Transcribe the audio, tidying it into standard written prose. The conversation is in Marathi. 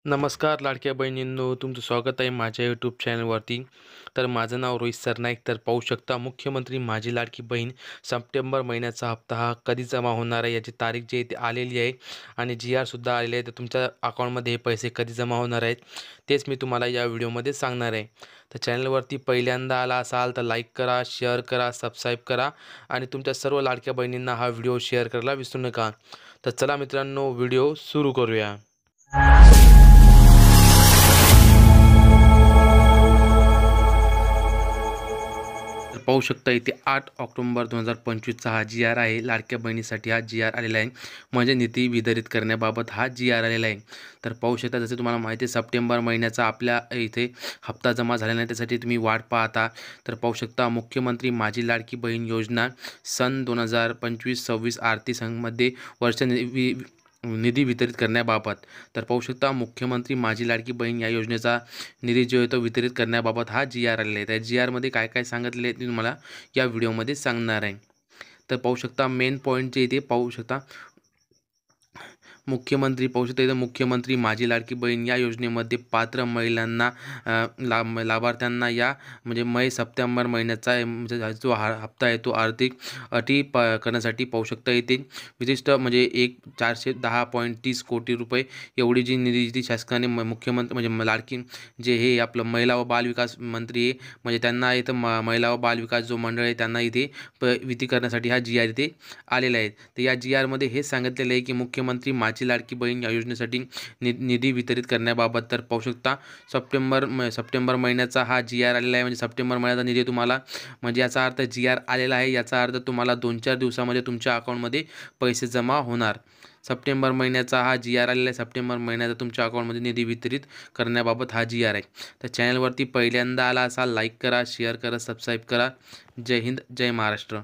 नमस्कार लाडक्या बहिणींनो, तुमचं स्वागत आहे माझ्या यूट्यूब चॅनलवरती. तर माझं नाव रोहित सरनाईक. तर पाहू शकता मुख्यमंत्री माझी लाडकी बहीण सप्टेंबर महिन्याचा हप्ता हा कधी जमा होणार आहे याची तारीख जी आहे ती आलेली आहे आणि GR सुद्धा आलेली आहे. तर तुमच्या अकाउंटमध्ये हे पैसे कधी जमा होणार आहेत तेच मी तुम्हाला या व्हिडिओमध्ये सांगणार आहे. तर चॅनलवरती पहिल्यांदा आला असाल तर लाईक करा, शेअर करा, सबस्क्राईब करा आणि तुमच्या सर्व लाडक्या बहिणींना हा व्हिडिओ शेअर करायला विसरू नका. तर चला मित्रांनो, व्हिडिओ सुरू करूया. तर पाहू शकता इथे 8 ऑक्टोबर 2025चा हा GR आहे. लाडक्या बहिणीसाठी हा GR आलेला आहे, म्हणजे निधी वितरित करण्याबाबत हा GR आलेला आहे. तर पाहू शकता, जसे तुम्हाला माहिती आहे सप्टेंबर महिन्याचा आपल्या इथे हप्ता जमा झाला नाही, त्यासाठी तुम्ही वाट पाहता. तर पाहू शकता मुख्यमंत्री माझी लाडकी बहीण योजना सन 2025-26 आर्थिक संघमध्ये वर्ष निधी वितरित करण्याबाबत. तर पाहू शकता मुख्यमंत्री माझी लाडकी बहीण या योजनेचा निधी जो आहे तो वितरित करण्याबाबत हा GR आलेला आहे. त्या GRमध्ये काय काय सांगितले ते तुम्हाला या व्हिडिओमध्ये सांगणार आहे. तर पाहू शकता मेन पॉईंट जे इथे पाहू शकता, मुख्यमंत्री पाहू शकता इथं मुख्यमंत्री माझी लाडकी बहीण या योजनेमध्ये पात्र महिलांना लाभार्थ्यांना या म्हणजे सप्टेंबर महिन्याचा म्हणजे जो हप्ता आहे तो आर्थिक अटी करण्यासाठी पाहू शकता इथे विशिष्ट म्हणजे 410.30 कोटी रुपये एवढी जी निधी ती शासनाने मुख्यमंत्री म्हणजे लाडकी जे हे आपलं महिला व बालविकास मंत्री आहे म्हणजे त्यांना इथं महिला व बालविकास जो मंडळ आहे त्यांना इथे विधी करण्यासाठी हा GR इथे आलेला आहे. तर या GRमध्ये हे सांगितलेलं आहे की मुख्यमंत्री माझी लाडकी बहीण या योजनेसाठी निधी वितरित करण्याबाबत. तर पाहू शकता सप्टेंबर महिन्याचा हा GR आलेला आहे, म्हणजे सप्टेंबर महिन्याचा निधी तुम्हाला म्हणजे याचा अर्थ GR आलेला आहे, याचा अर्थ तुम्हाला 2-4 दिवसामध्ये तुमच्या अकाउंटमध्ये पैसे जमा होणार. सप्टेंबर महिन्याचा हा GR आलेला आहे. सप्टेंबर महिन्याचा तुमच्या अकाउंटमध्ये निधी वितरित करण्याबाबत हा GR आहे. तर चॅनलवरती पहिल्यांदा आला असाल लाईक करा, शेअर करा, सबस्क्राईब करा. जय हिंद, जय महाराष्ट्र.